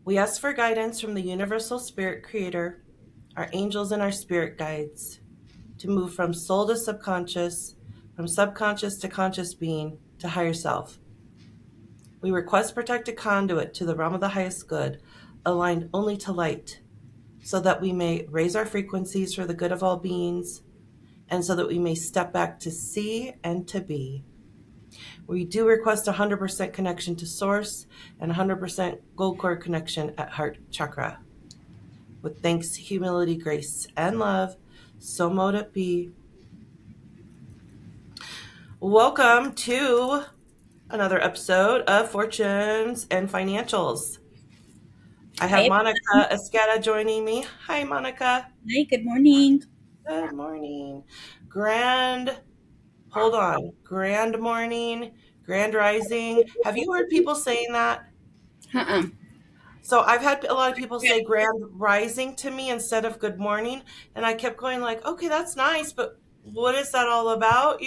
We ask for guidance from the universal spirit creator, our angels and our spirit guides, to move from soul to subconscious, from subconscious to conscious being, to higher self. We request protected conduit to the realm of the highest good, aligned only to light, so that we may raise our frequencies for the good of all beings, and so that we may step back to see and to be. We do request 100% connection to source and 100% gold cord connection at heart chakra. With thanks, humility, grace, and love, so mote it be. Welcome to another episode of Fortunes and Financials. I have Hey, Monica Esquerra joining me. Hi, Monica. hi, good morning. Good morning. Grand, hold on. Grand morning, grand rising. Have you heard people saying that? Uh-uh. So I've had a lot of people say grand rising to me instead of good morning. And I kept going like, okay, that's nice, but what is that all about?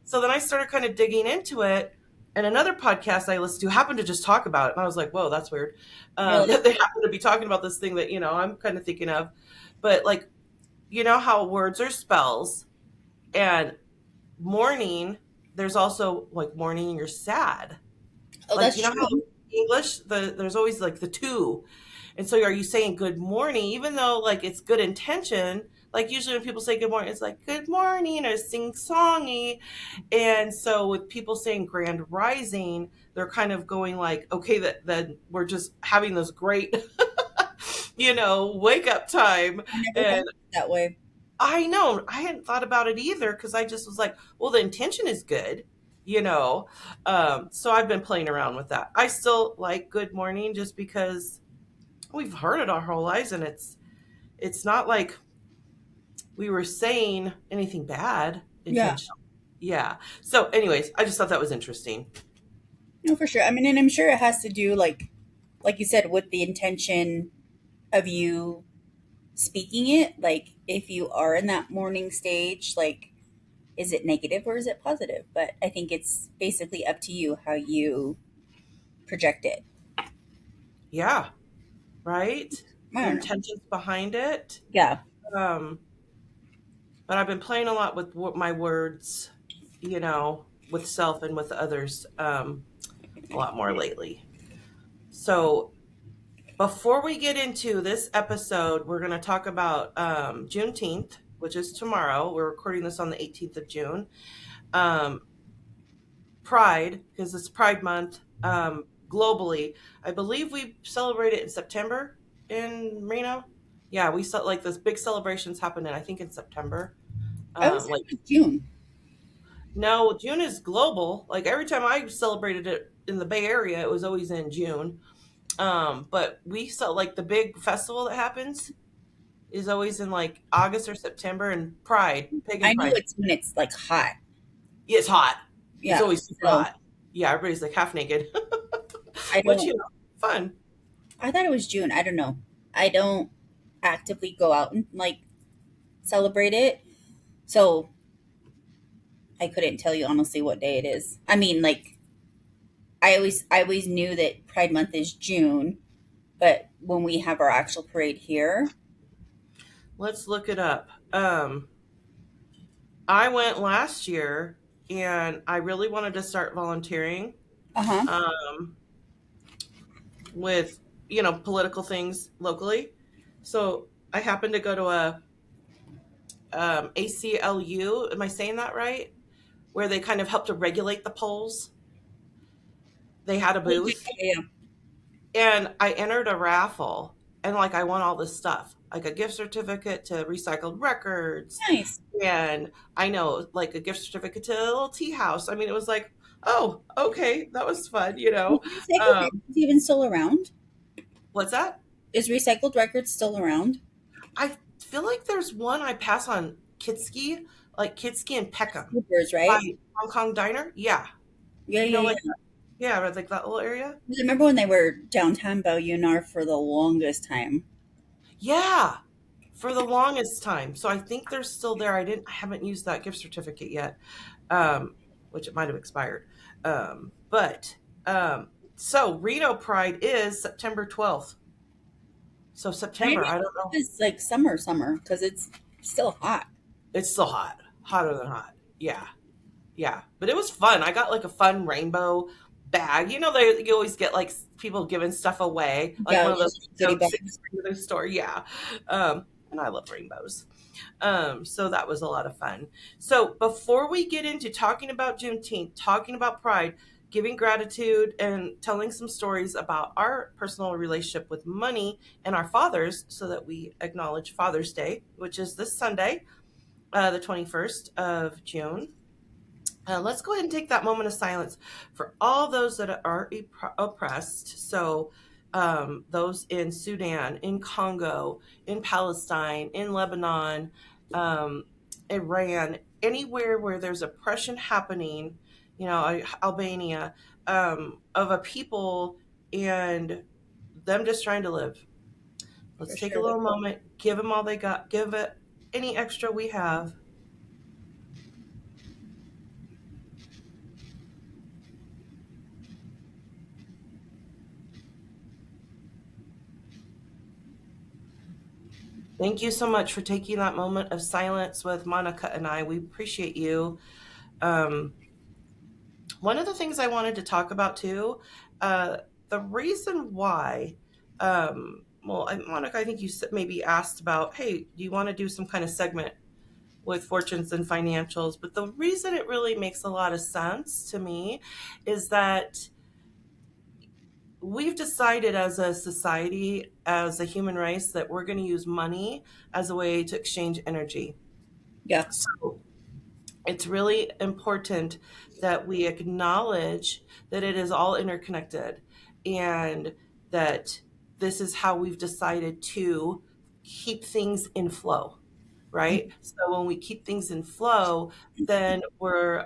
So then I started kind of digging into it. And another podcast I listened to happened to just talk about it. And I was like, whoa, that's weird. Really? That they happen to be talking about this thing that, I'm kind of thinking of. But like, you know how words are spells and morning, there's also like morning you're sad. Oh, Like, that's you know how true. English, there's always like the two. And so are you saying good morning, even though like it's good intention? Like usually when people say good morning, it's like good morning or sing songy. And so with people saying grand rising, they're kind of going like, okay, that we're just having this great, wake up time. I never thought And of it that way. I know I hadn't thought about it either because I just was like, well, the intention is good, you know. So I've been playing around with that. I still like good morning just because we've heard it our whole lives, and it's not like we were saying anything bad Yeah, intentional. Yeah. So, anyways, I just thought that was interesting. no, for sure. I mean, and I'm sure it has to do, like you said, with the intention of you speaking it. Like, if you are in that morning stage, like, is it negative or is it positive? But I think it's basically up to you how you project it. Yeah. Right. I The don't know. intentions behind it. Yeah. Um, but I've been playing a lot with my words, with self and with others. A lot more lately. So, before we get into this episode, we're going to talk about Juneteenth, which is tomorrow. We're recording this on the 18th of June. Um, Pride, because it's Pride Month globally. I believe we celebrate it in September in Reno. Yeah, we saw like those big celebrations happen in, I think, in September. I was Like, in June. no, June is global. Like every time I celebrated it in the Bay Area, it was always in June. But we saw like the big festival that happens is always in like August or September, and Pride, Pagan I know Pride. it's when it's like hot. It's hot. It's Yeah. always super So hot. Yeah, everybody's like half naked, I which don't, fun. I thought it was June. I don't know. I don't actively go out and like celebrate it. So I couldn't tell you honestly what day it is. I mean, like I always knew that Pride Month is June, but when we have our actual parade here, Let's look it up. I went last year, and I really wanted to start volunteering uh-huh. um, with political things locally. So I happened to go to a ACLU. Am I saying that right? Where they kind of help to regulate the polls. They had a Yeah, booth, yeah. and I entered a raffle, and like I won all this stuff, like a gift certificate to recycled records, Nice. and I know like a gift certificate to a little tea house. I mean, it was like, oh, okay, that was fun. Is recycled Um, records even still around? what's that? Is recycled records still around? I feel like there's one I pass on Kitski, like Kitski and Peckham Scoopers, by right? Hong Kong Diner. Yeah, Yeah, yeah, like yeah. yeah, like that little area. 'Cause I remember when they were downtown Bellunar for the longest time. Yeah, for the longest time. So I think they're still there. I haven't used that gift certificate yet, which it might have expired. But So Reno Pride is September 12th. So I didn't September, I know don't it know. was like summer, because it's still hot. It's still hot, hotter than hot. Yeah, yeah. But it was fun. I got like a fun rainbow bag. You always get like people giving stuff away, like Yeah, one of those those goodie don't six bags. in the store. Yeah, and I love rainbows. So that was a lot of fun. So before we get into talking about Juneteenth, talking about Pride, giving gratitude, and telling some stories about our personal relationship with money and our fathers, so that we acknowledge Father's Day, which is this Sunday, the 21st of June. Let's go ahead and take that moment of silence for all those that are oppressed. So, those in Sudan, in Congo, in Palestine, in Lebanon, um, Iran, anywhere where there's oppression happening, Albania, of a people and them just trying to live. For Let's take a sure. little moment, give them all they got, give it any extra we have. Thank you so much for taking that moment of silence with Monica and I. We appreciate you. Um, One of the things I wanted to talk about too, uh, the reason why, Monica, I think you maybe asked about, hey, do you want to do some kind of segment with fortunes and financials? But the reason it really makes a lot of sense to me is that we've decided as a society, as a human race, that we're going to use money as a way to exchange energy. Yeah. So it's really important that we acknowledge that it is all interconnected and that this is how we've decided to keep things in flow, right? So when we keep things in flow, then we're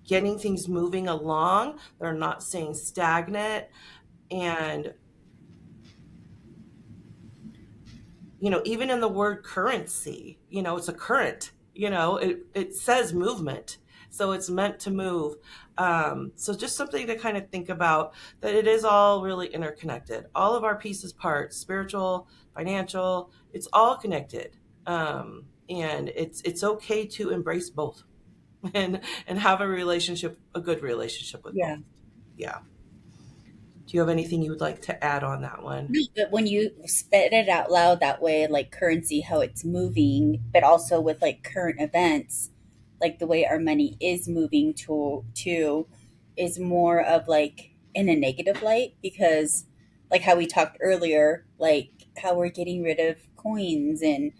getting things moving along. They're not staying stagnant. And even in the word currency, it's a current, it says movement. So it's meant to move. So just something to kind of think about, that it is all really interconnected. All of our pieces, parts, spiritual, financial, it's all connected. And it's okay to embrace both and have a good relationship with Yeah. both. Yeah. Do you have anything you would like to add on that one? No, but when you spit it out loud that way, like currency, how it's moving, but also with like current events, like the way our money is moving to is more of like in a negative light, because like how we talked earlier, like how we're getting rid of coins, and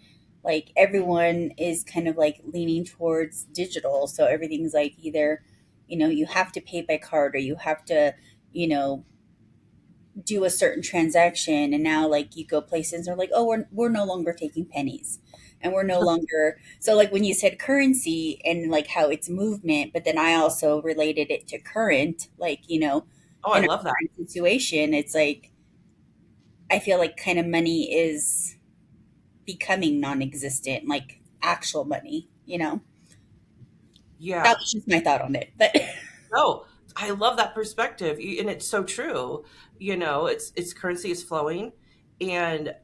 like everyone is kind of like leaning towards digital. So everything's like either, you have to pay by card, or you have to, you know, do a certain transaction, and now like you go places and they're like, oh, we're no longer taking pennies, and we're no longer. So like when you said currency and like how it's movement, but then I also related it to current, like, Oh, I in our love that. current situation, it's like I feel like kind of money is becoming non-existent, like actual money. That Yeah. was just my thought on it, but No, I love that perspective, and it's so true. It's currency is flowing, and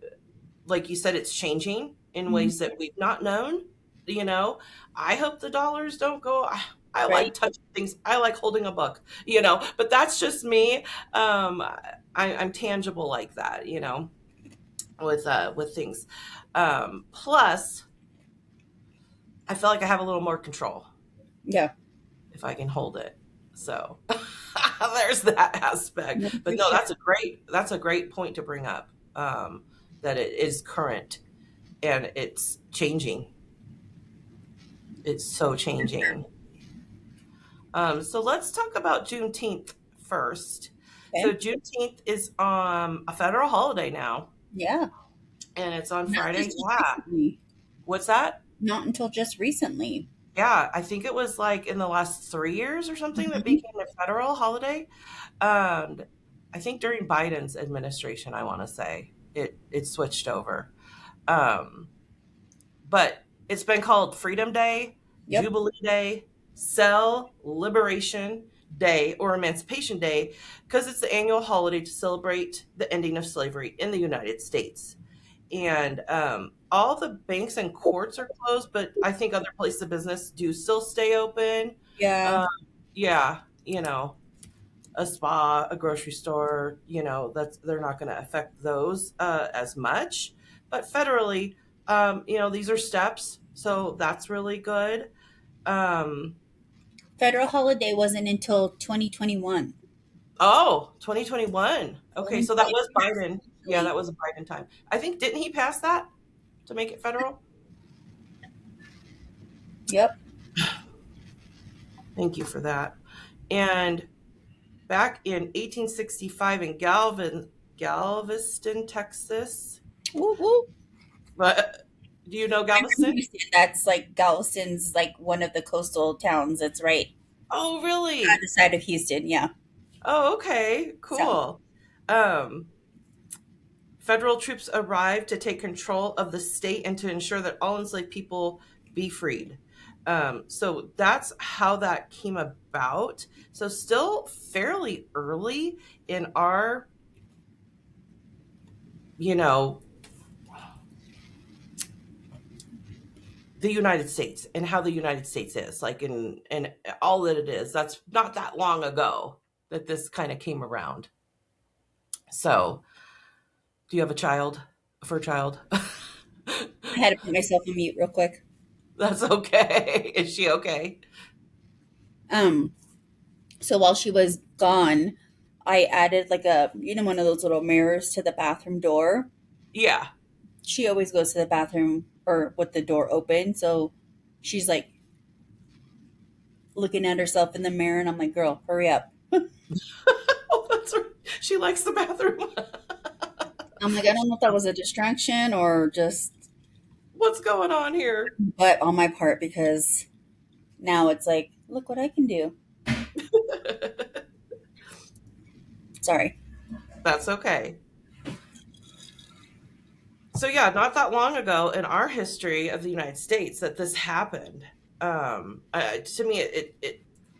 like you said, it's changing in ways that we've not known. You know, I hope the dollars don't go. I right. like touching things. I like holding a book. But that's just me. I'm tangible like that. With things. Plus, I feel like I have a little more control Yeah. if I can hold it. So there's that aspect. No, But for no, sure. that's a great point to bring up. That it is current and it's changing. It's so changing. So let's talk about Juneteenth first. So Okay. Juneteenth is a federal holiday now, Yeah. and it's on Not Friday. just Yeah. recently. What's that? Not until just recently. Yeah, I think it was like in the last 3 years or something that Mhm. became a federal holiday. Um, I think during Biden's administration, I want to say it switched over. Um, but it's been called Freedom Day, Yep. Jubilee Day, Cell Liberation, Day or Emancipation Day because it's the annual holiday to celebrate the ending of slavery in the United States. And all the banks and courts are closed, but I think other places of business do still stay open. Yeah. Um, yeah, a spa, a grocery store, that's they're not going to affect those as much. But federally, these are steps, so that's really good. Um, Federal holiday wasn't until 2021. oh, 2021. Okay, Only so that 5 was years, Biden. Yeah, actually. that was a Biden time. I think didn't he pass that to make it federal? Yep. Thank you for that. And back in 1865 in Galveston, Texas. Woo woo. But do you know I'm from Galveston? Houston. That's like Galveston's like one of the coastal towns. It's right Oh, on really? the side of Houston. Yeah. Oh, okay, So cool. Um, Federal troops arrived to take control of the state and to ensure that all enslaved people be freed. So that's how that came about. So still fairly early in our, you know, the United States and how the United States is like in all that it is. That's not that long ago that this kind of came around. So, do you have a child? A fur child? I had to put myself on mute real quick. That's okay. Is she okay? Um, so while she was gone, I added like a one of those little mirrors to the bathroom door. Yeah. She always goes to the bathroom or with the door open, so she's like looking at herself in the mirror, and I'm like, "Girl, hurry up." Oh, that's right. She likes the bathroom. I'm like, I don't know if that was a distraction or just, What's going on here? but on my part because now it's like, look what I can do. Sorry. That's okay. So yeah, not that long ago in our history of the United States that this happened. To me,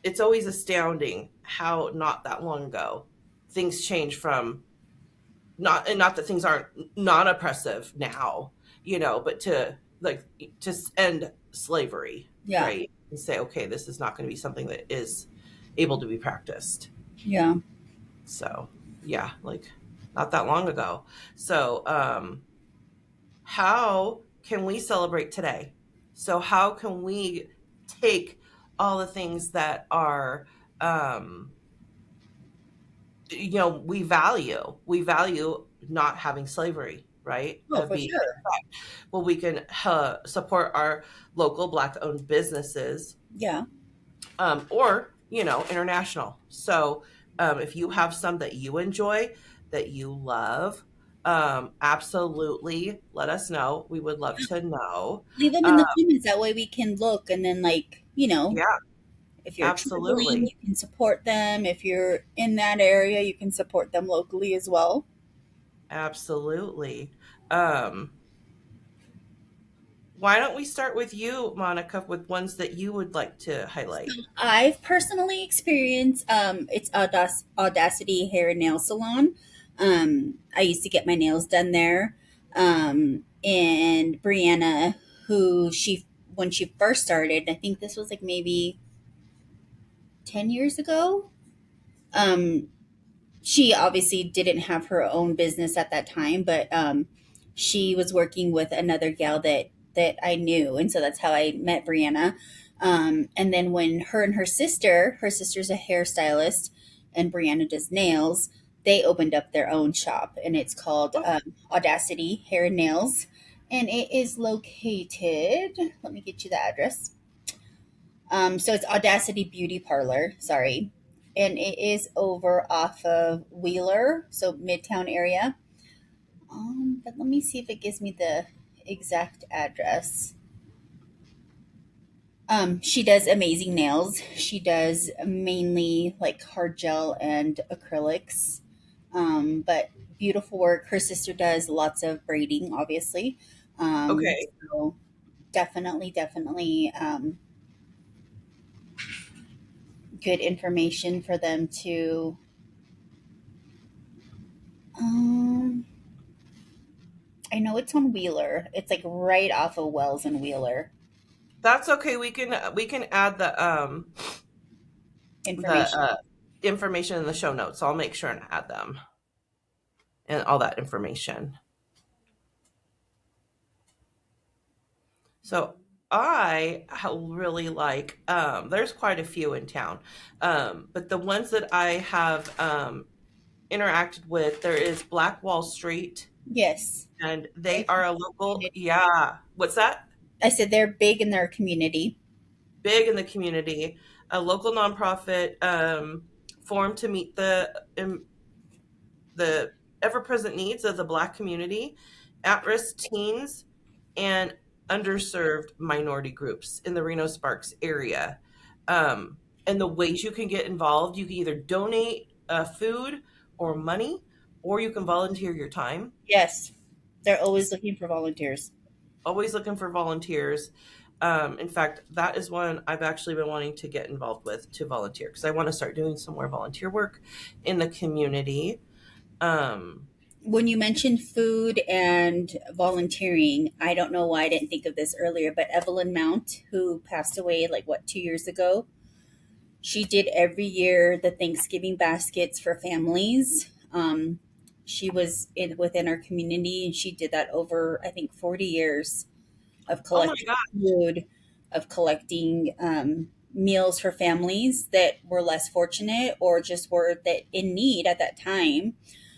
it's always astounding how not that long ago things change from not that things aren't not oppressive now, but to end slavery, Yeah. right? And say, okay, this is not going to be something that is able to be practiced. Yeah. So yeah, like not that long ago. So how can we celebrate today? So how can we take all the things that are um, we value not having slavery, right? Oh, for Be sure. well, we can support our local black owned businesses, Yeah. or international. So if you have some that you enjoy, that you love, absolutely let us know. We would love to know. Leave them in uh, the comments. That way we can look and then, like, yeah, if you're traveling, absolutely. you can support them. If you're in that area, you can support them locally as well. Absolutely. um, why don't we start with you, Monica, with ones that you would like to highlight? I've personally experienced it's Audacity Hair and Nail Salon. I used to get my nails done there. And Brianna, who she when she first started, I think this was like maybe 10 years ago. Um, she obviously didn't have her own business at that time, but she was working with another gal that I knew, and so that's how I met Brianna. And then when her sister's a hairstylist, and Brianna does nails, they opened up their own shop, and it's called Oh, Audacity Hair and Nails, and it is located. Let me get you the address. So it's Audacity Beauty Parlor. Sorry, and it is over off of Wheeler, so Midtown area. But let me see if it gives me the exact address. She does amazing nails. She does mainly like hard gel and acrylics, but beautiful work. Her sister does lots of braiding, obviously. okay. So definitely good information for them to. Um, I know it's on Wheeler. It's like right off of Wells and Wheeler That's okay. We can add the information. information in the show notes. I'll make sure and add them and all that information. So really like, there's quite a few in town, but the ones that I have interacted with, there is Black Wall Street, Yes. and They're they from are a the local. community. Yeah, what's that? I said they're big in their community. Big in the community, a local nonprofit formed to meet the ever-present needs of the Black community, at-risk teens, and underserved minority groups in the Reno Sparks area. And the ways you can get involved, you can either donate food or money, or you can volunteer your time. Yes. They're always looking for volunteers. Always looking for volunteers. In fact, that is one I've actually been wanting to get involved with, to volunteer, because I want to start doing some more volunteer work in the community. Um, When you mentioned food and volunteering, I don't know why I didn't think of this earlier, but Evelyn Mount, who passed away like what, 2 years ago, she did every year the Thanksgiving baskets for families. She was within our community, and she did that over, I think, 40 years of oh my collecting God, food, of collecting meals for families that were less fortunate or just were that in need at that time.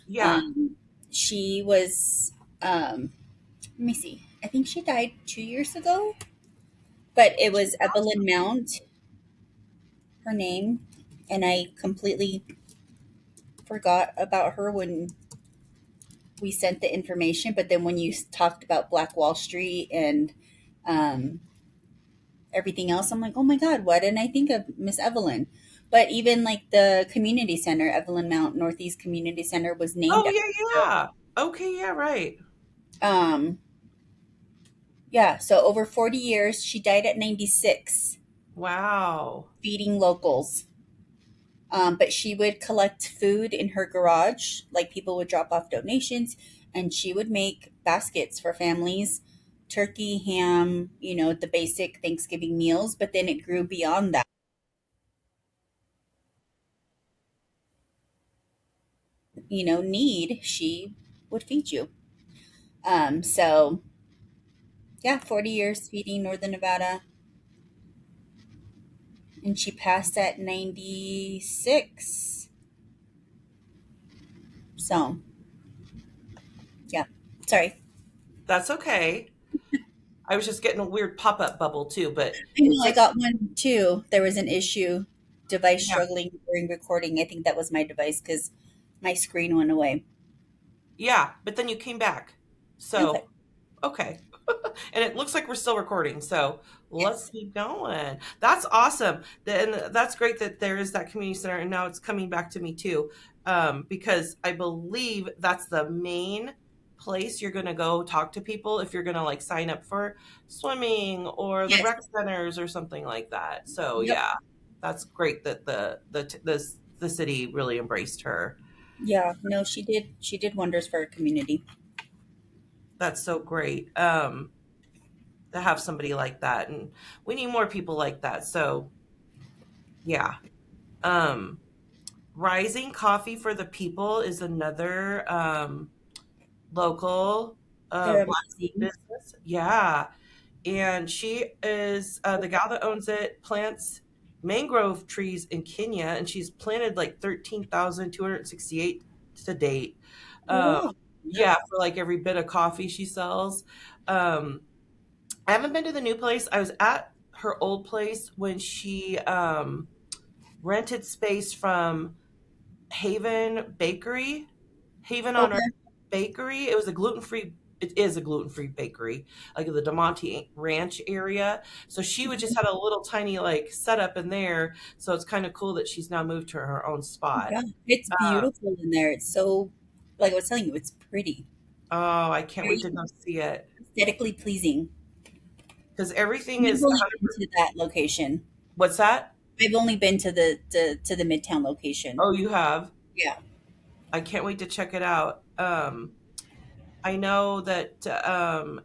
yeah. Um, she was, let me see, I think she died 2 years ago, but it was Evelyn Mount, her name, and I completely forgot about her when we sent the information. But then when you talked about Black Wall Street and um, everything else, I'm like, oh my God, why didn't I think of Miss Evelyn? But even like the community center, Evelyn Mount Northeast Community Center, was named Oh after yeah, her. yeah. Okay, yeah, right. Um, yeah, so over 40 years, she died at 96, Wow. feeding locals. But she would collect food in her garage, like people would drop off donations, and she would make baskets for families, turkey, ham, the basic Thanksgiving meals. But then it grew beyond that. Need, she would feed you. So yeah, 40 years feeding Northern Nevada, and she passed at 96. So yeah, sorry. That's okay. I was just getting a weird pop-up bubble too, but I it know I said, got one too. There was an issue, device yeah, struggling during recording. I think that was my device because my screen went away. yeah, but then you came back. Okay. So, okay. And it looks like we're still recording, so let's Yes. keep going. That's awesome. And that's great that there is that community center, and now it's coming back to me too, because I believe that's the main place you're going to go talk to people if you're going to like sign up for swimming or the Yes. rec centers or something like that. So Yep. yeah, that's great that the city really embraced her. Yeah. No, she did. She did wonders for her community. That's so great. To have somebody like that, and we need more people like that. So yeah. um Rising Coffee for the People is another local They're black amazing. business. Yeah, and she is the gal that owns it, plants mangrove trees in Kenya, and she's planted like 13,268 to date. Oh um wow. yeah, for like every bit of coffee she sells. um I haven't been to the new place. I was at her old place when she rented space from Haven Bakery, Haven on Earth Okay. Bakery. It was a gluten free. It is a gluten free bakery, like in the Demonte Ranch area. So she would just had a little tiny like setup in there. So it's kind of cool that she's now moved to her own spot. Yeah. It's beautiful in there. It's so, like I was telling you, it's pretty, Oh, I can't wait very to go see it, aesthetically pleasing. because everything I'm is going 100. into that location. What's that? I've only been to the Midtown location. Oh, you have? Yeah. I can't wait to check it out. I know that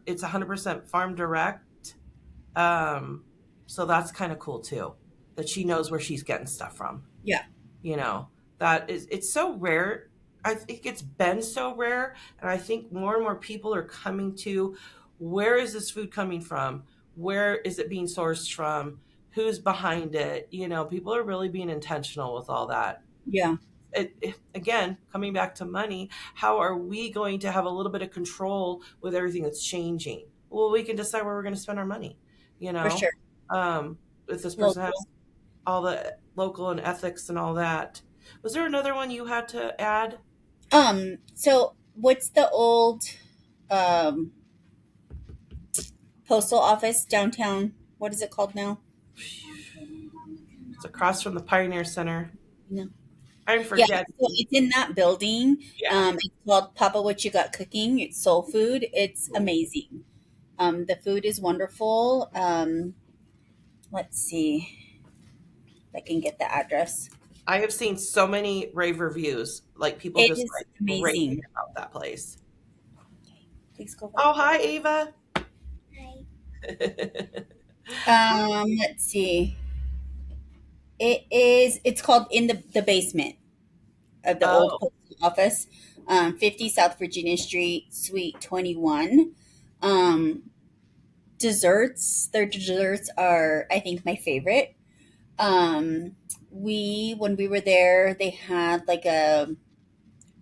it's 100% farm direct. Um, so that's kind of cool too, that she knows where she's getting stuff from. Yeah, You know, that is, it's so rare. I think it's been so rare. And I think more and more people are coming to, where is this food coming from? Where is it being sourced from? Who's behind it? You know, people are really being intentional with all that. yeah, Again, coming back to money, how are we going to have a little bit of control with everything that's changing? Well, we can decide where we're going to spend our money. You for know, sure. if this person has Local. all the local and ethics and all that. Was there another one you had to add? So what's the old um postal office downtown? What is it called now? It's across from the Pioneer Center. No. I'm Yeah, forgetting. so it's in that building. Yeah. It's called Papa What You Got Cooking. It's soul food. It's Cool. amazing. The food is wonderful. Let's see if I can get the address. I have seen so many rave reviews, like people It just is like raving amazing. about that place. Please go back. Oh, hi, Ava. Let's see. It's called In the Basement of the old Oh, postal office, 50 South Virginia Street, Suite 21. Um, Their desserts are, I think, my favorite. Um, when we were there, they had like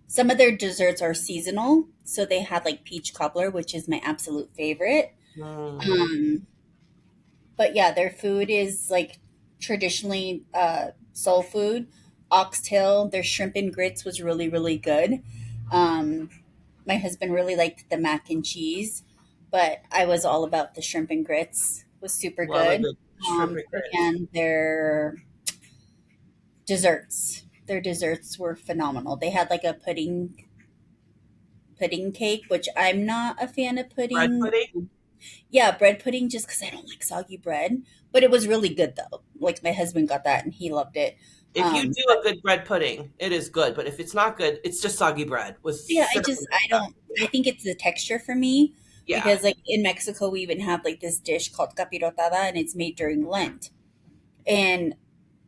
some of their desserts are seasonal. So they had like peach cobbler, which is my absolute favorite. mm, Um, but yeah, their food is like traditionally soul food. Oxtail, their shrimp and grits was really, really good. Um, my husband really liked the mac and cheese, but I was all about the shrimp and grits. Was super love a good. good shrimp and grits. And their desserts were phenomenal. They had like a pudding cake, which I'm not a fan of Bread pudding. pudding. Yeah, bread pudding just because I don't like soggy bread. But it was really good though. Like my husband got that and he loved it. If you do But a good bread pudding, it is good. But if it's not good, it's just soggy bread with yeah, cinnamon and I stuff. don't I think it's the texture for me Yeah. because like in Mexico we even have like this dish called capirotada and it's made during Lent. And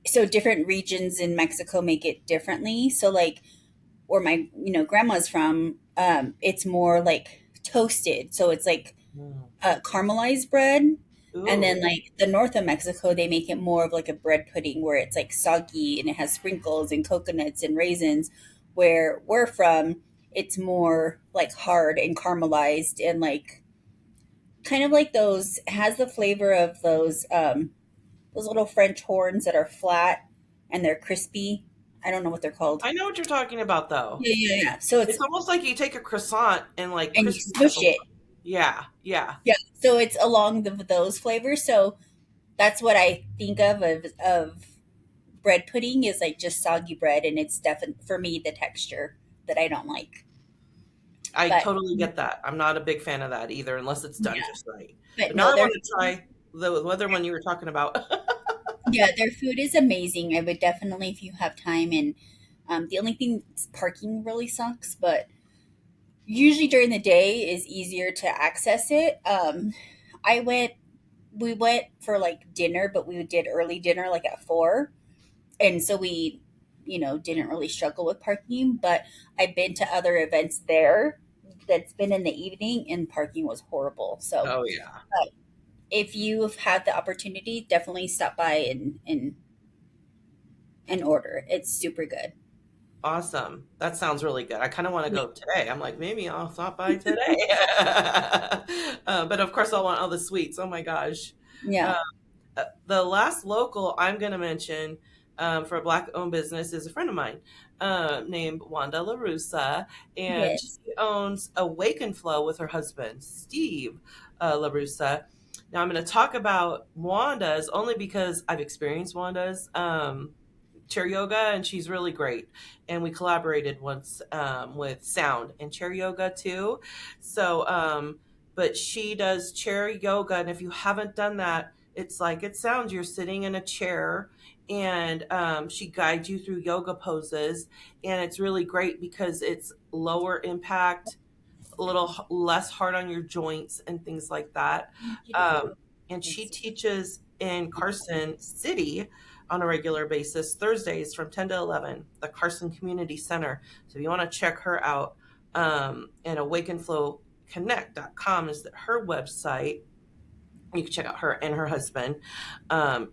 so different regions in Mexico make it differently. So like where my grandma's from, it's more like toasted. So it's like Mm. caramelized bread. And Ooh. then like the north of Mexico, they make it more of like a bread pudding where it's like soggy and it has sprinkles and coconuts and raisins. Where we're from, it's more like hard and caramelized and like kind of like those has the flavor of those little French horns that are flat and they're crispy. I don't know what they're called. I know what you're talking about, though. Yeah, yeah, yeah. So It's almost like you take a croissant and like and you crispy it up a smush it. little. Yeah, yeah. Yeah. So it's along those flavors. So that's what I think of bread pudding is like just soggy bread, and it's definitely for me the texture that I don't like. I But totally get that. I'm not a big fan of that either, unless it's done yeah, just right. but But now no, I want to try the other one you were talking about. their food is amazing. I would definitely if you have time. And the only thing parking really sucks, but usually during the day is easier to access it. I went we went for like dinner, but we did early dinner like at 4, and so we didn't really struggle with parking. But I've been to other events there that's been in the evening and parking was horrible. So Oh yeah. if you've had the opportunity, definitely stop by and order. It's super good. Awesome. That sounds really good. I kind of want to go today. I'm like, maybe I'll stop by today. But of course, I'll want all the sweets. Oh my gosh. Yeah. The last local I'm going to mention for a Black owned business is a friend of mine named Wanda LaRussa, and she Yes. owns Awake and Flow with her husband, Steve LaRussa. Now, I'm going to talk about Wanda's only because I've experienced Wanda's chair yoga, and she's really great. And we collaborated once with sound and chair yoga too. So, but she does chair yoga, and if you haven't done that, it's like it sounds. You're sitting in a chair and she guides you through yoga poses, and it's really great because it's lower impact, a little less hard on your joints and things like that. Um, and she teaches in Carson City on a regular basis, Thursdays from 10 to 11, the Carson Community Center. So if you want to check her out, and awakenflowconnect.com is her website. You can check out her and her husband.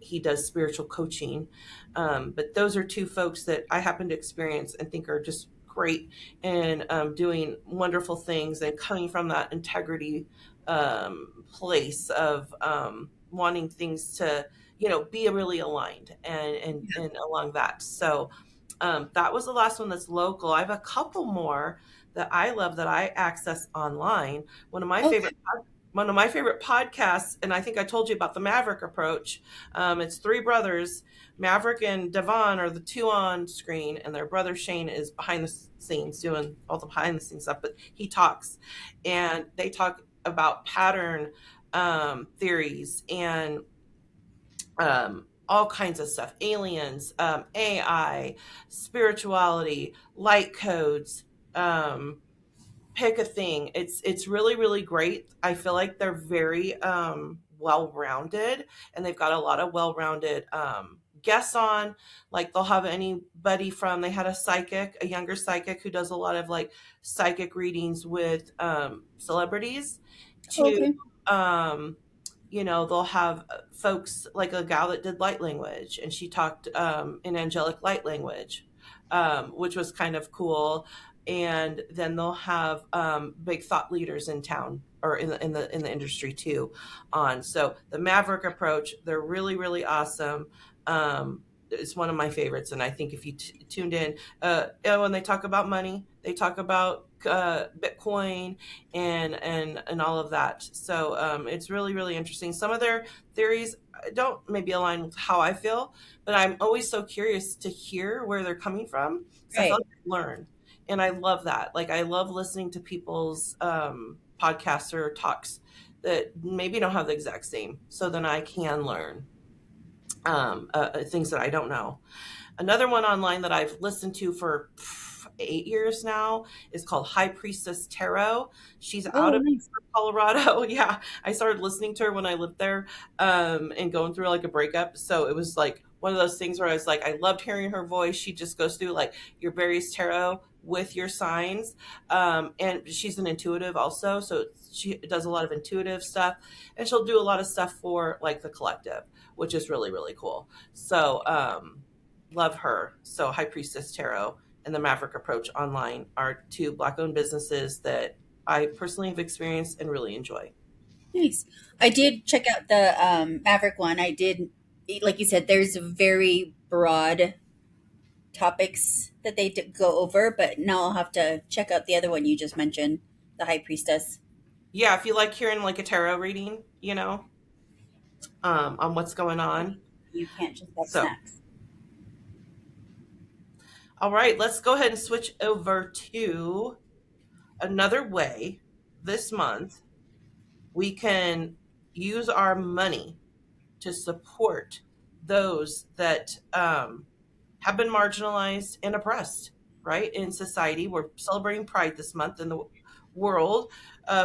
He does spiritual coaching. But those are two folks that I happen to experience and think are just great and doing wonderful things and coming from that integrity place of wanting things to, be really aligned and along that. So that was the last one that's local. I have a couple more that I love that I access online. One of my Okay. favorite one of my favorite podcasts, and I think I told you about the Maverick approach. It's three brothers. Maverick and Devon are the two on screen, and their brother Shane is behind the scenes doing all the behind the scenes stuff, but he talks. And they talk about pattern theories and all kinds of stuff, aliens, AI, spirituality, light codes. Pick a thing. It's really really great. I feel like they're very well rounded, and they've got a lot of well rounded guests on. Like they'll have anybody from. They had a psychic, a younger psychic who does a lot of like psychic readings with celebrities. To Okay. um, they'll have folks like a gal that did light language, and she talked in angelic light language, which was kind of cool. And then they'll have big thought leaders in town or in the industry too on. So the Maverick approach, they're really really awesome. It's one of my favorites, and I think if you tuned in, when they talk about money, they talk about Bitcoin and all of that. So it's really really interesting. Some of their theories don't maybe align with how I feel, but I'm always so curious to hear where they're coming from. So I feel Right. like I learn, and I love that. Like I love listening to people's podcasts or talks that maybe don't have the exact same, so then I can learn things that I don't know. Another one online that I've listened to for 8 years now is called High Priestess Tarot. She's out Oh, of nice. Colorado. Yeah, I started listening to her when I lived there, and going through like a breakup. So it was like one of those things where I was like, I loved hearing her voice. She just goes through like your various tarot with your signs, and she's an intuitive also. So she does a lot of intuitive stuff, and she'll do a lot of stuff for like the collective, which is really really cool. So love her. So High Priestess Tarot and the Maverick Approach online are two black owned businesses that I personally have experienced and really enjoy. Nice. I did check out the Maverick one. I did, like you said, there's very broad topics that they go over, but now I'll have to check out the other one you just mentioned, the High Priestess. Yeah, if you like hearing like a tarot reading, on what's going on. You can't just have So, snacks. all right, let's go ahead and switch over to another way this month we can use our money to support those that have been marginalized and oppressed, right? In society, we're celebrating Pride this month in the world.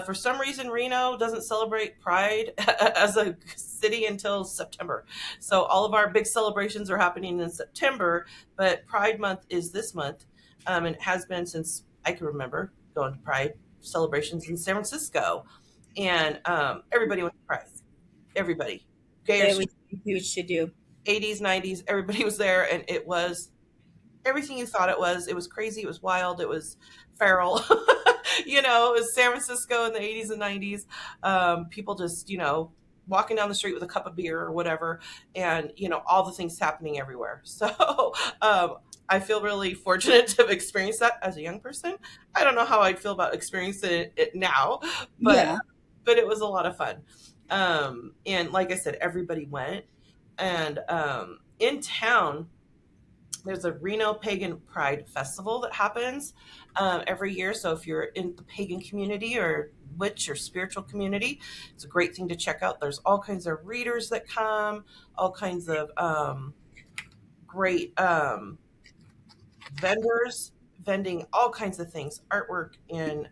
For some reason, Reno doesn't celebrate Pride as a city until September. So all of our big celebrations are happening in September, but Pride Month is this month, and it has been since I can remember going to Pride celebrations in San Francisco, and everybody went to Pride. Everybody, gay or It straight, was huge to do. 80s, 90s, everybody was there, and it was everything you thought it was. It was crazy. It was wild. It was feral. It was San Francisco in the 80s and 90s. People just, walking down the street with a cup of beer or whatever, and, all the things happening everywhere. So I feel really fortunate to have experienced that as a young person. I don't know how I'd feel about experiencing it now, but Yeah. but it was a lot of fun. And like I said, everybody went. And in town, there's a Reno Pagan Pride Festival that happens every year. So if you're in the pagan community or witch or spiritual community, it's a great thing to check out. There's all kinds of readers that come, all kinds of great vendors vending all kinds of things, artwork and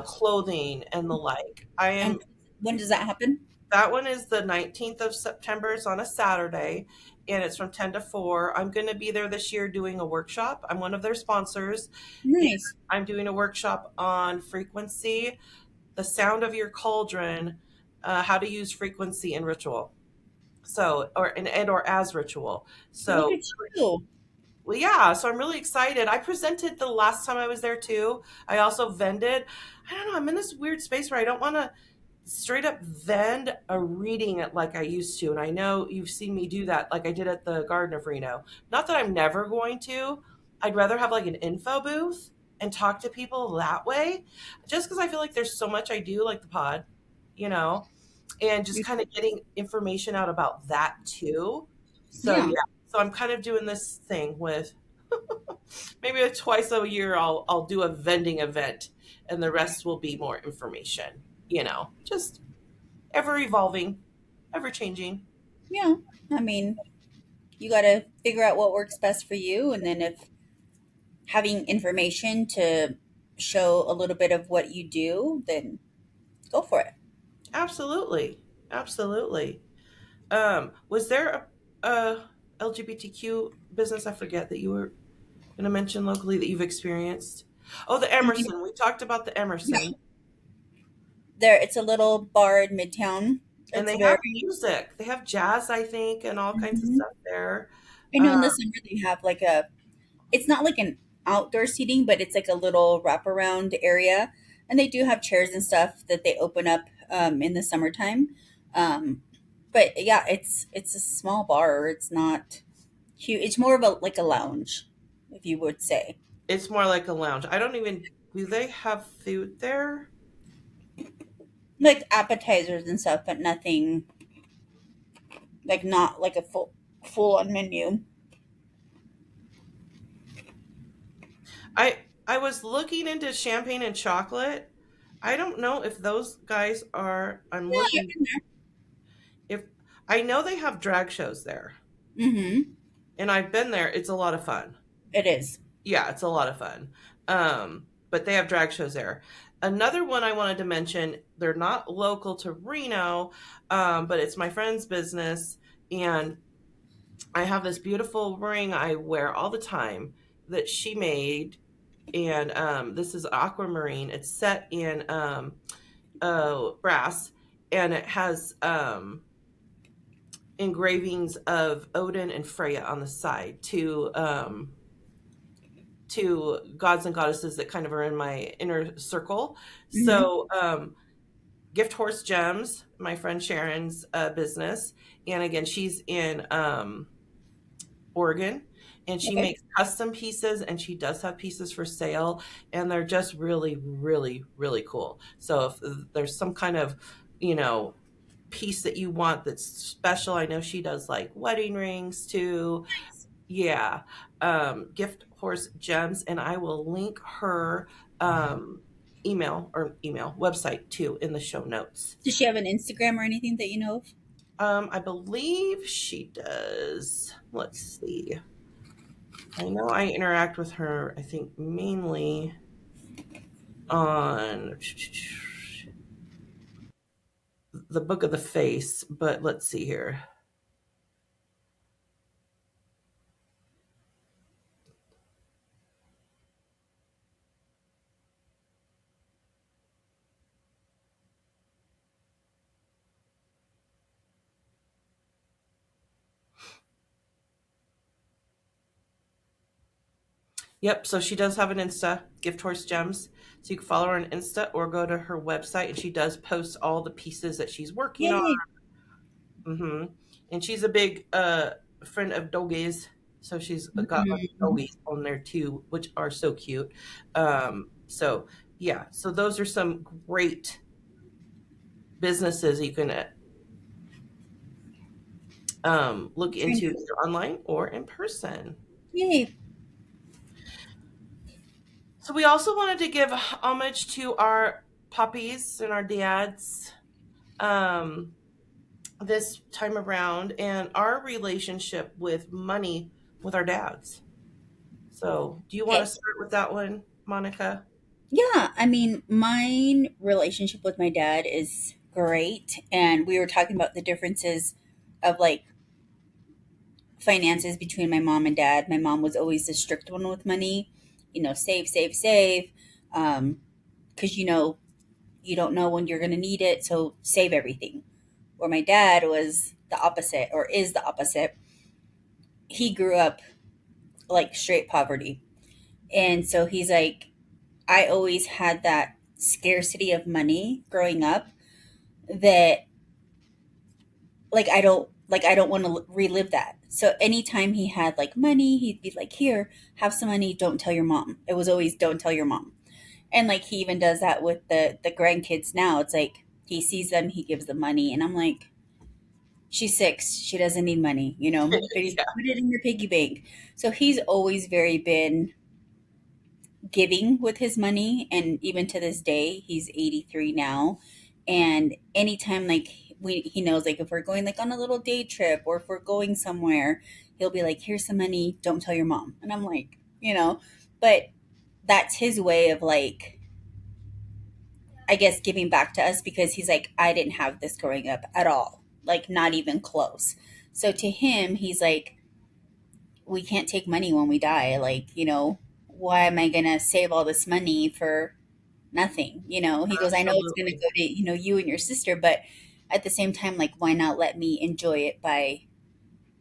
clothing and the like. I And am when does that happen? That one is the 19th of September. It's on a Saturday and it's from 10 to 4. I'm going to be there this year doing a workshop. I'm one of their sponsors. And Nice. I'm doing a workshop on frequency, the sound of your cauldron, how to use frequency in ritual. So, or as ritual. Look So, at you. well, yeah, so I'm really excited. I presented the last time I was there too. I also vended. I don't know, I'm in this weird space where I don't want to straight up vend a reading it like I used to. And I know you've seen me do that like I did at the Garden of Reno. Not that I'm never going to. I'd rather have like an info booth and talk to people that way just because I feel like there's so much I do, like the pod, you know, and just kind of getting information out about that too. So, Yeah. yeah. So I'm kind of doing this thing with maybe twice a year I'll do a vending event and the rest will be more information, just ever evolving, ever changing. Yeah. I mean, you got to figure out what works best for you. And then if having information to show a little bit of what you do, then go for it. Absolutely. Absolutely. Was there a LGBTQ business I forget that you were going to mention locally that you've experienced? Oh, the Mhm. Emerson. We talked about the Yeah. Emerson. There, it's a little bar in Midtown. And It's they very. have music. They have jazz, I think, and all kinds of Mhm. stuff there. I know Uh, in the summer they have like a. It's not like an outdoor seating, but it's like a little wraparound area, and they do have chairs and stuff that they open up in the summertime. Um, but yeah, it's a small bar. It's not huge. It's more of a like a lounge, if you would say. it's more like a lounge. I don't even, do they have food there? Like appetizers and stuff, but nothing like not like a full on menu. I was looking into champagne and chocolate. I don't know if those guys are. I'm Yeah, looking. I've been If I know they have drag shows there, there. Mm-hmm. and I've been there. It's a lot of fun. It is. Yeah, it's a lot of fun. But they have drag shows there. Another one I wanted to mention. They're not local to Reno, but it's my friend's business, and I have this beautiful ring I wear all the time that she made, and this is aquamarine. It's set in brass, and it has engravings of Odin and Freya on the side, two gods and goddesses that kind of are in my inner circle. Mm-hmm. So Gift Horse Gems, my friend Sharon's business, and again she's in Oregon, and she Okay. makes custom pieces and she does have pieces for sale, and they're just really really really cool. So if there's some kind of, you know, piece that you want that's special, I know she does like wedding rings too. Yeah. Gift Horse Gems, and I will link her um email website too in the show notes. Does she have an Instagram or anything that you know of? I believe she does. Let's see. I know I interact with her, I think mainly on the Book of the Face, but let's see here. Yep, so she does have an Insta, Gift Horse Gems. So you can follow her on Insta or go to her website, and she does post all the pieces that she's working on. Yay. And she's a big friend of doggies, so she's got like Mm-hmm. doggies on there too, which are so cute. So yeah, so those are some great businesses you can look into either online or in person. Yay. So we also wanted to give homage to our puppies and our dads. Um, this time around and our relationship with money with our dads. So, do you want to Okay. start with that one, Monica? Yeah, I mean, my relationship with my dad is great, and we were talking about the differences of like finances between my mom and dad. My mom was always the strict one with money, save, save, save, because you don't know when you're going to need it, so save everything. Where my dad was the opposite, or is the opposite. He grew up like straight poverty, and so he's like, I always had that scarcity of money growing up that I don't want to relive that. So anytime he had like money, he'd be like, "Here, have some money. Don't tell your mom." It was always "Don't tell your mom." And like he even does that with the grandkids now. It's like he sees them, he gives them money, and I'm like, "She's 6. She doesn't need money, you know." But he's Yeah. like, "Put it in your piggy bank." So he's always very been giving with his money, and even to this day he's 83 now, and anytime like he knows like if we're going like on a little day trip or if we're going somewhere, he'll be like, "Here's some money, don't tell your mom." And I'm like, but that's his way of like, I guess, giving back to us, because he's like, I didn't have this growing up at all, like not even close. So to him, he's like, we can't take money when we die, like, why am I gonna save all this money for nothing? He goes, I know it's going to Absolutely. go to, you and your sister, but at the same time, like, why not let me enjoy it by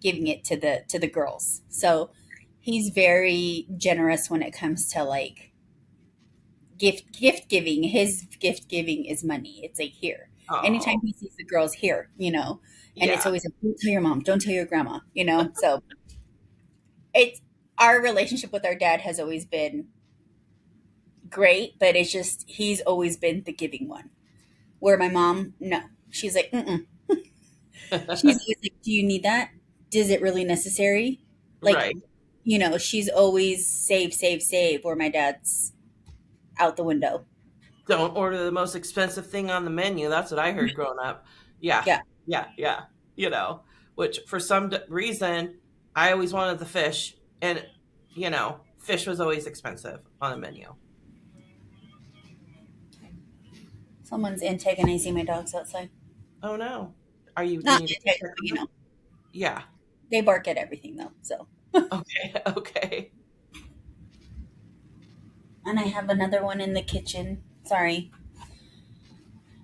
giving it to the girls? So he's very generous when it comes to like gift giving. His gift giving is money. It's like, here. Anytime Oh, he sees the girls, here, and it's yeah. always like, don't tell your mom, don't tell your grandma. So it's, our relationship with our dad has always been great, but it's just he's always been the giving one. Where my mom, no, she's like, mm-mm. She's always like, do you need that? Is it really necessary? Like, Right. she's always save, save, save. Where my dad's out the window. Don't order the most expensive thing on the menu. That's what I heard growing up. Yeah. Yeah. Yeah. Yeah. You know, which for some reason, I always wanted the fish. And, fish was always expensive on the menu. Someone's antagonizing my dogs outside. Oh, no. Are you, do you Not need to antagonizing, check but on them? Yeah. they bark at everything though. So, Okay. Okay. and I have another one in the kitchen. Sorry.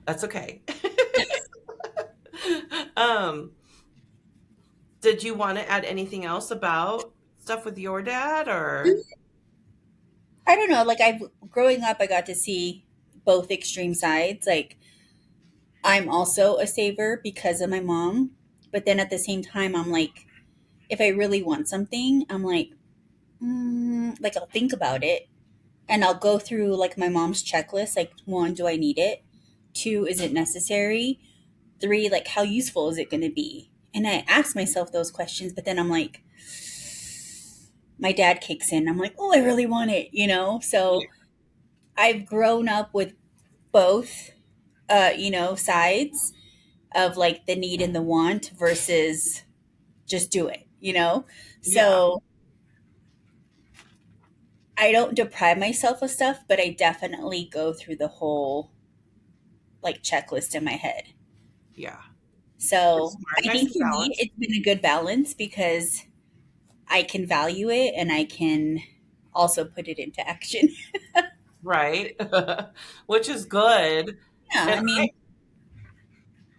That's okay. um, did you want to add anything else about stuff with your dad or? I don't know. Like, I growing up, I got to see both extreme sides. Like, I'm also a saver because of my mom, but then at the same time, I'm like, if I really want something, I'm like I'll think about it and I'll go through like my mom's checklist. Like, one, do I need it? Two, is it necessary? Three, like, how useful is it going to be? And I ask myself those questions, but then I'm like, my dad kicks in. I'm like, oh, I really want it. Yeah. So I've grown up with both, sides of like the need and the want versus just do it. Yeah. So I don't deprive myself of stuff, but I definitely go through the whole like checklist in my head. Yeah. It's So smart. I Nice think and for me, balanced. it's been a good balance because I can value it and I can also put it into action. Right. Which is good. Yeah, And I mean,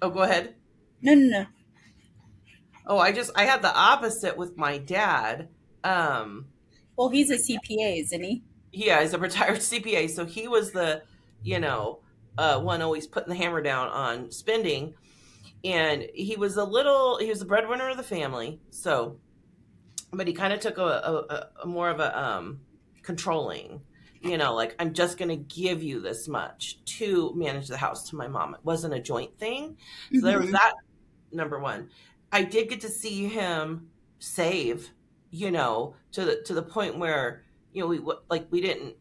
oh, go ahead. no, no, no. Oh, I had the opposite with my dad. Um, Well, he's a CPA, isn't he? yeah, he's a retired CPA, so he was the, you know, one always putting the hammer down on spending, and he was the breadwinner of the family. So, but he kind of took a more of a controlling, like I'm just going to give you this much to manage the house to my mom. It wasn't a joint thing, so there was Mm-hmm. that. Number one, I did get to see him save, to the point where we didn't.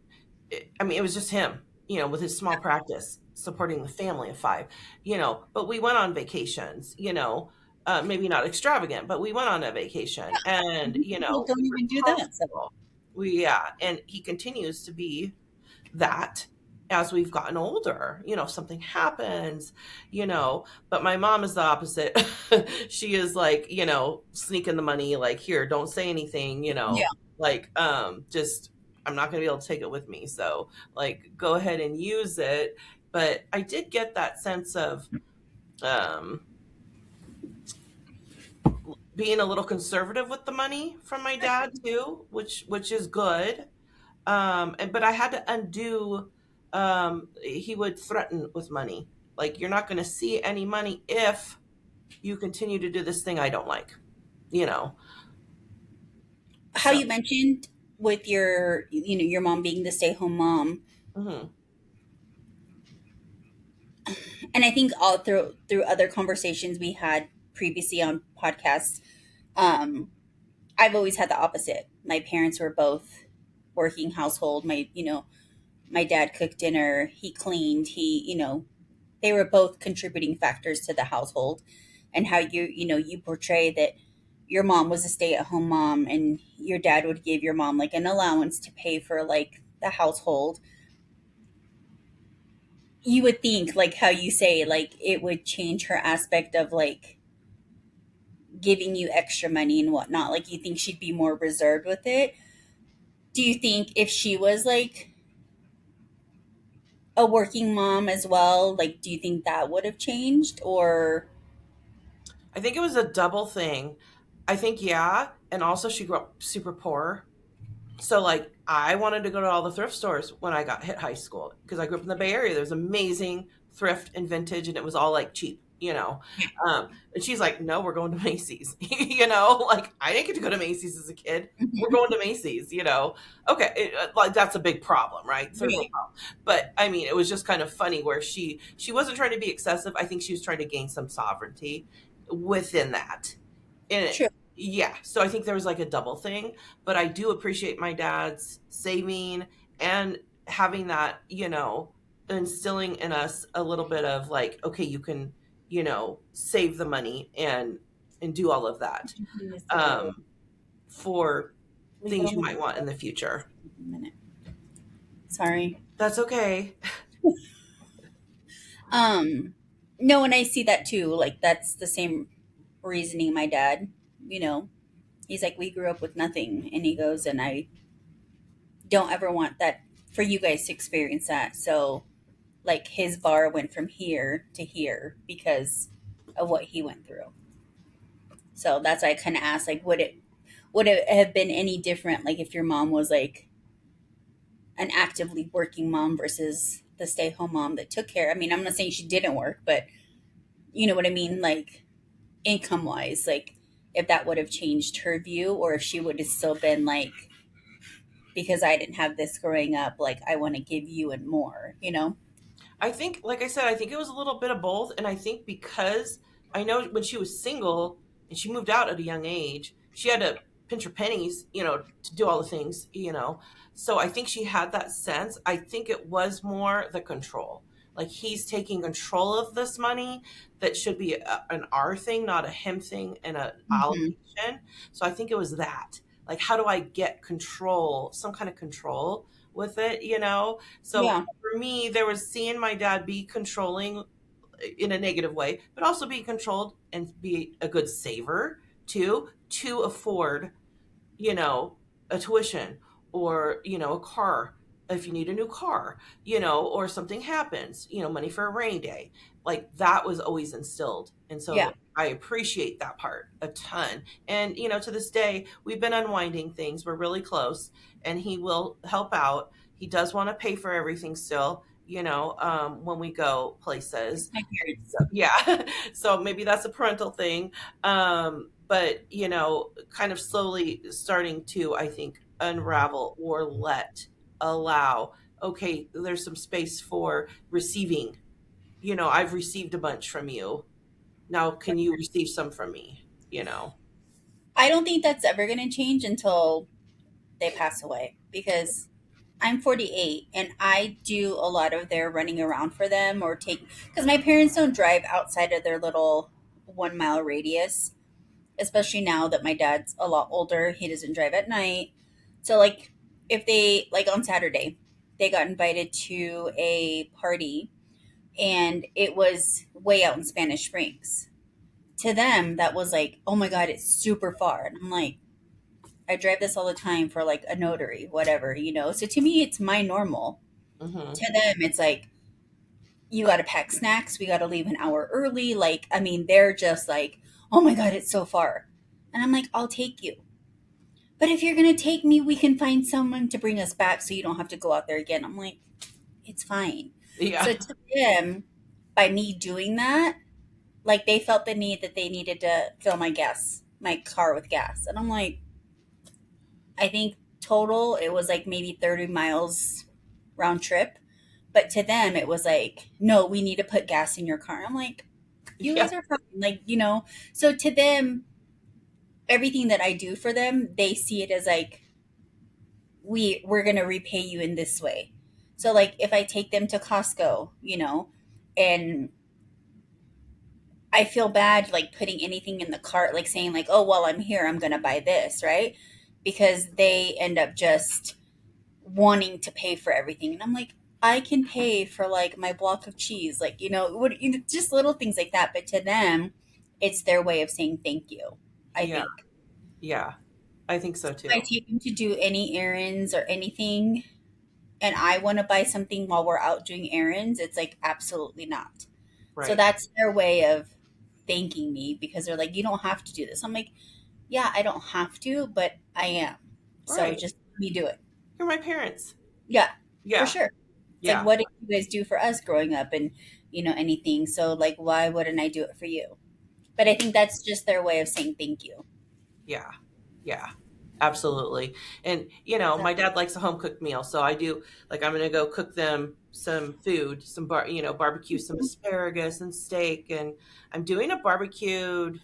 I mean, it was just him. with his small practice supporting the family of five, but we went on vacations, maybe not extravagant, but we went on a vacation and, People don't we were even do that. So comfortable. Yeah. And he continues to be that as we've gotten older, if something happens, but my mom is the opposite. She is like, sneaking the money, like, here, don't say anything, yeah, like, just, I'm not going to be able to take it with me. So, like, go ahead and use it. But I did get that sense of, um, being a little conservative with the money from my dad too, which is good. And but I had to undo. He would threaten with money, like, you're not going to see any money if you continue to do this thing I don't like, you know. how So, you mentioned with your mom being the stay-home mom, mhm. and I think all through other conversations we had previously on podcasts, um, I've always had the opposite. My parents were both working household. My dad cooked dinner, he cleaned, they were both contributing factors to the household. And how you portray that your mom was a stay-at-home mom and your dad would give your mom like an allowance to pay for like the household. You would think like how you say like it would change her aspect of like giving you extra money and whatnot. Like you think she'd be more reserved with it. Do you think if she was like a working mom as well, like do you think that would have changed? Or I think it was a double thing. I think, yeah, and also she grew up super poor. So, like, I wanted to go to all the thrift stores when I got hit high school because I grew up in the Bay Area. There's amazing thrift and vintage, and it was all like cheap, And she's like, "No, we're going to Macy's." Like, I didn't get to go to Macy's as a kid. We're going to Macy's, Okay, like, that's a big problem, right? Third world right, problem. But I mean, it was just kind of funny where she wasn't trying to be excessive. I think she was trying to gain some sovereignty within that. And true. yeah, so I think there was like a double thing, but I do appreciate my dad's saving and having that, instilling in us a little bit of like, okay, you can, save the money and do all of that, This a little. um, for Leave it things on you the might table want in the future. for a minute. Sorry. That's okay. Um, no, and I see that too. Like that's the same reasoning my dad, you know, he's like, we grew up with nothing. And he goes, and I don't ever want that for you guys to experience that. So like his bar went from here to here because of what he went through. So that's why I kind of asked, like, would it have been any different, like if your mom was like an actively working mom versus the stay home mom that took care? I mean, I'm not saying she didn't work, but you know what I mean, like income wise, like if that would have changed her view, or if she would have still been like, because I didn't have this growing up, like I want to give you and more, you know? I think, like I said, I think it was a little bit of both. And I think because I know when she was single and she moved out at a young age, she had to pinch her pennies, to do all the things, So I think she had that sense. I think it was more the control. Like, he's taking control of this money that should be an our thing, not a him thing and an Hmm. allocation. So I think it was that. Like, how do I get control, some kind of control with it? So Yeah, for me, there was seeing my dad be controlling in a negative way, but also be controlled and be a good saver too, to afford, you know, a tuition or, a car if you need a new car, or something happens, money for a rainy day. Like, that was always instilled. And yeah. so I appreciate that part a ton. And, to this day, we've been unwinding things. We're really close and he will help out. He does want to pay for everything still, when we go places. My parents. So, yeah. So maybe that's a parental thing. But, kind of slowly starting to, I think, unravel or allow, okay, there's some space for receiving. I've received a bunch from you. Now, can you receive some from me? I don't think that's ever going to change until they pass away because I'm 48 and I do a lot of their running around for them or take, because my parents don't drive outside of their little 1 mile radius, especially now that my dad's a lot older. He doesn't drive at night. So, like, if they, like on Saturday, they got invited to a party and it was way out in Spanish Springs. To them, that was like, oh my God, it's super far. And I'm like, I drive this all the time for like a notary, whatever, you know? So to me, it's my normal. Mm-hmm. To them, it's like, you got to pack snacks. We got to leave an hour early. Like, I mean, they're just like, oh my God, it's so far. And I'm like, I'll take you. But if you're going to take me, we can find someone to bring us back so you don't have to go out there again. I'm like, it's fine. Yeah. So to them, by me doing that, like they felt the need that they needed to fill my car with gas. And I'm like, I think total it was like maybe 30 miles round trip. But to them, it was like, no, we need to put gas in your car. I'm like, you Yeah. guys are fine. Like, you know, so to them, everything that I do for them, they see it as like, we're going to repay you in this way. So like if I take them to Costco, you know, and I feel bad like putting anything in the cart, like saying like, oh, while I'm here, I'm going to buy this, right? Because they end up just wanting to pay for everything. And I'm like, I can pay for like my block of cheese, like, you know, what, you know, just little things like that. But to them, it's their way of saying thank you, I Yeah. think. Yeah. I think so If I too. take them to do any errands or anything and I want to buy something while we're out doing errands, it's like, absolutely not. So Right. that's their way of thanking me because they're like, you don't have to do this. I'm like, yeah, I don't have to, but I am. So Right. just let me do it. You're my parents. Yeah, for Yeah. sure. It's like, Yeah. what did you guys do for us growing up and, you know, anything? So, like, why wouldn't I do it for you? But I think that's just their way of saying thank you. Yeah. Yeah. Absolutely. And my dad likes a home cooked meal, so I do like I'm gonna go cook them some food, barbecue some asparagus and steak, and I'm doing a barbecued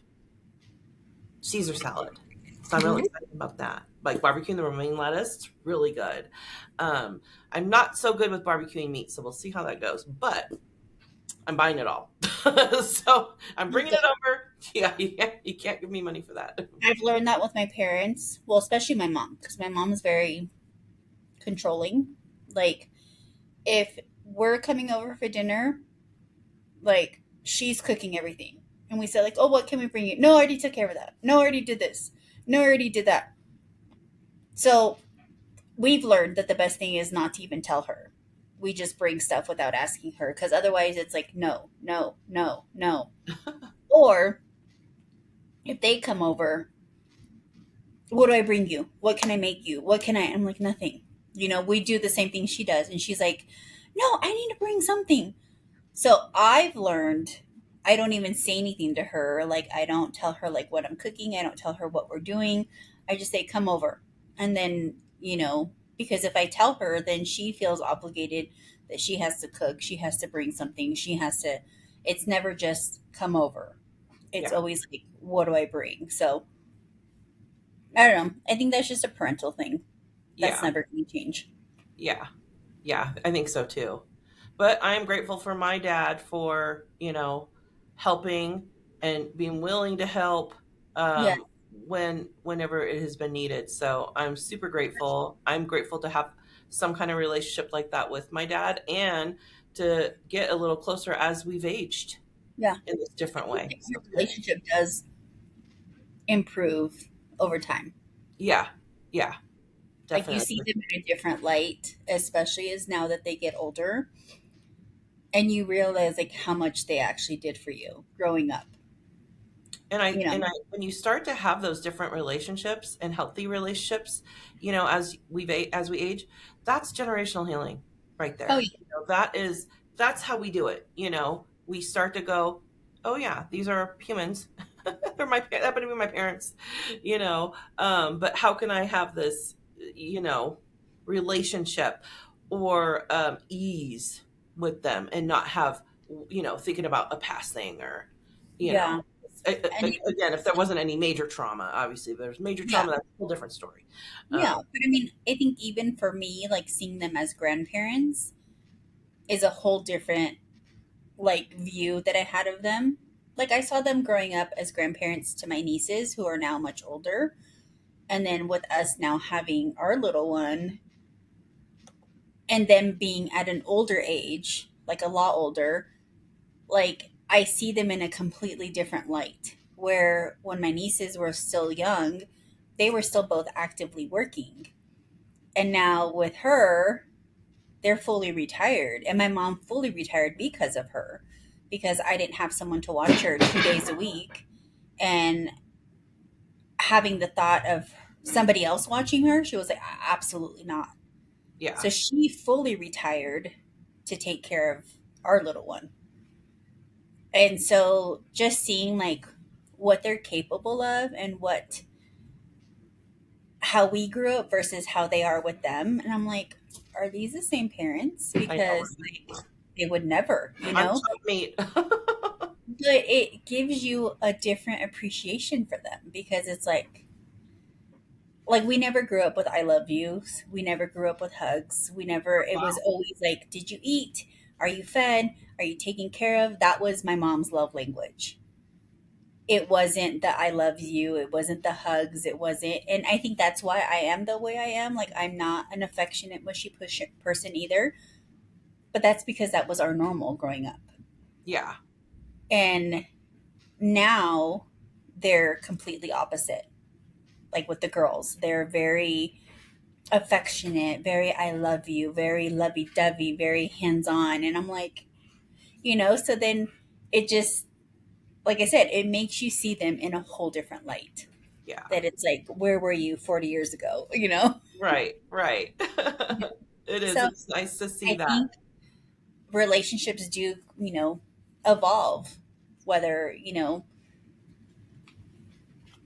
Caesar salad. So I'm really Mhm. excited about that. Like barbecuing the romaine lettuce, it's really good. I'm not so good with barbecuing meat, so we'll see how that goes. But I'm buying it all. So I'm bringing it over. Yeah, you can't give me money for that. I've learned that with my parents, well, especially my mom, because my mom is very controlling. Like, if we're coming over for dinner, like, she's cooking everything. And we say, like, oh, what can we bring you? No, I already took care of that. No, I already did this. No, I already did that. So we've learned that the best thing is not to even tell her. We just bring stuff without asking her because otherwise it's like, no, no, no, no. Or if they come over, what do I bring you? What can I make you? What can I? I'm like, nothing. You know, we do the same thing she does. And she's like, no, I need to bring something. So I've learned I don't even say anything to her. Like, I don't tell her like what I'm cooking. I don't tell her what we're doing. I just say, come over. And then, you know, because if I tell her, then she feels obligated that she has to cook. She has to bring something. She has to, it's never just come over. It's Yeah, always like, what do I bring? So I don't know. I think that's just a parental thing. That's yeah, never going to change. yeah, yeah. I think so too. But I'm grateful for my dad for helping and being willing to help Yeah. whenever it has been needed. So I'm super grateful. I'm grateful to have some kind of relationship like that with my dad and to get a little closer as we've aged Yeah. in this I different think way. that So your it's good. relationship does improve over time. Yeah, yeah, Like you see definitely. them in a different light, especially as now that they get older, and you realize like how much they actually did for you growing up. And I You know? and I when you start to have those different relationships and healthy relationships, as we age, that's generational healing right Oh there. yeah, That's how we do it. We start to go, oh yeah, these are humans. That happen to be my parents. But how can I have this, relationship or ease with them and not have, thinking about a past thing or, you yeah. know. And Again, if there wasn't any major trauma, obviously, if there's major yeah, trauma, that's a whole different story. yeah. But I mean, I think even for me, like seeing them as grandparents is a whole different like view that I had of them. Like I saw them growing up as grandparents to my nieces who are now much older. And then with us now having our little one and them being at an older age, like a lot older, like I see them in a completely different light. Where when my nieces were still young, they were still both actively working. And now with her, they're fully retired. And my mom fully retired because of her, because I didn't have someone to watch her 2 days a week. And having the thought of somebody else watching her, she was like, absolutely not. Yeah, So she fully retired to take care of our little one. And so just seeing like what they're capable of and what how we grew up versus how they are with them. And I'm like, are these the same parents? I know. Because like they would never, I'm checkmate. But it gives you a different appreciation for them because it's like we never grew up with I love yous. We never grew up with hugs. We never it was always like, did you eat? Are you fed? Are you taken care of? That was my mom's love language. It wasn't the I love you, it wasn't the hugs, it wasn't, and I think that's why I am the way I am. Like I'm not an affectionate mushy push person either, but that's because that was our normal growing up. Yeah, And now they're completely opposite. Like with the girls, they're very affectionate, very I love you, very lovey dovey, very hands on. And I'm like, so then it just, like I said, it makes you see them in a whole different light. yeah. That it's like, where were you 40 years ago? Right, right. It is. So It's nice to see I that. think relationships do, evolve. Whether,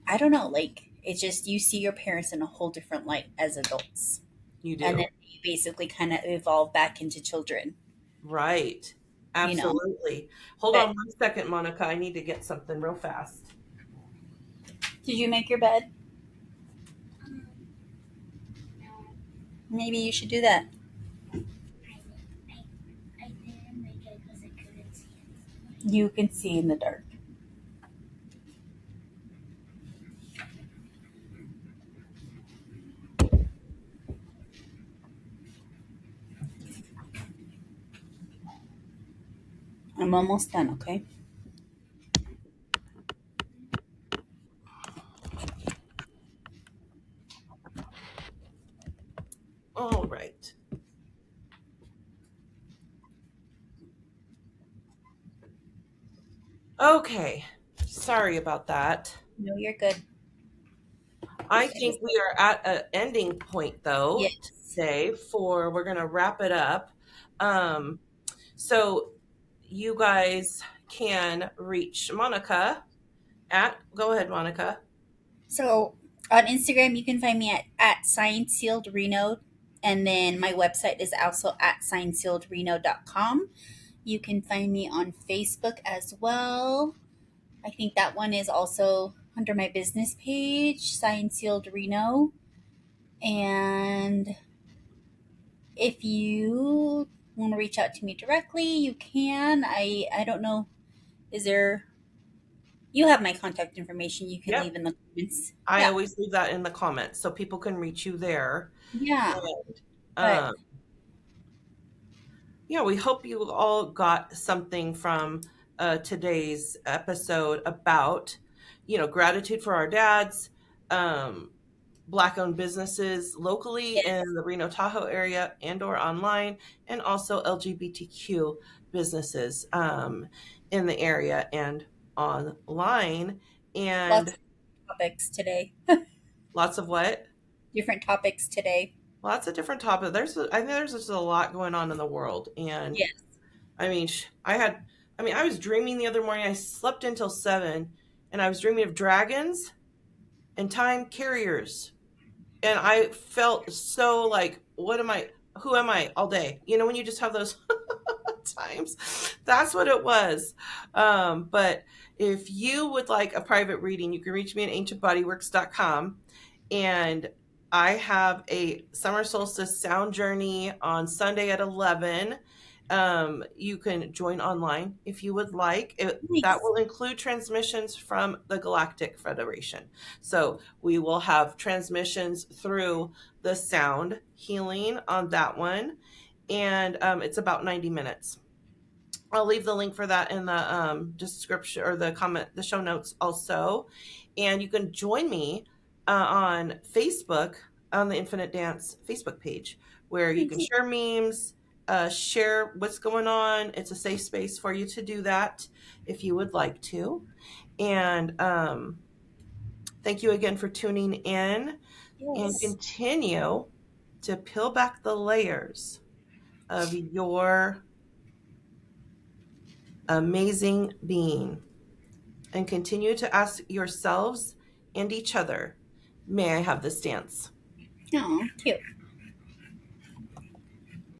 I don't know, like it's just you see your parents in a whole different light as adults. You And then do. they basically kind of evolve back into children, Right. you know. Absolutely. Hold on But 1 second, Monica. I need to get something real fast. did you make your bed? Maybe you should do that. You can see in the dark. I'm almost done, okay? All right. Okay. Sorry about that. No, you're good. I I just, think we are at an ending point, though, yes. today, for we're going to wrap it up. Um, so you guys can reach Monica go ahead, Monica. So on Instagram, you can find me at Sign Sealed Reno. And then my website is also at signsealedreno.com. You can find me on Facebook as well. I think that one is also under my business page, Sign Sealed Reno. And if you want to reach out to me directly, you can. I don't know. Is there You have my contact information. You can Yep. leave in the comments. I Yeah. always leave that in the comments so people can reach you there. Yeah. And But um, yeah, we hope you all got something from today's episode about, gratitude for our dads, um, Black-owned businesses locally yes, in the Reno Tahoe area and/or online, and also LGBTQ businesses in the area and online, lots and of topics today. lots of what? Different topics today. Lots of different topics. I think there's just a lot going on in the world, and Yes. I mean, I was dreaming the other morning. I slept until 7, and I was dreaming of dragons and time carriers. And I felt so like, who am I all day? When you just have those Sometimes that's what it was. But if you would like a private reading, you can reach me at ancientbodyworks.com. And I have a summer solstice sound journey on Sunday at 11. You can join online if you would like. That Nice. will include transmissions from the Galactic Federation. So we will have transmissions through the sound healing on that one. And it's about 90 minutes. I'll leave the link for that in the description or the comment, the show notes also. And you can join me on Facebook on the Infinite Dance Facebook page where you Thank can you. share memes, share what's going on. It's a safe space for you to do that if you would like to. And thank you again for tuning in and Yes. continue to peel back the layers of your amazing being and continue to ask yourselves and each other, may I have this dance? Oh, cute.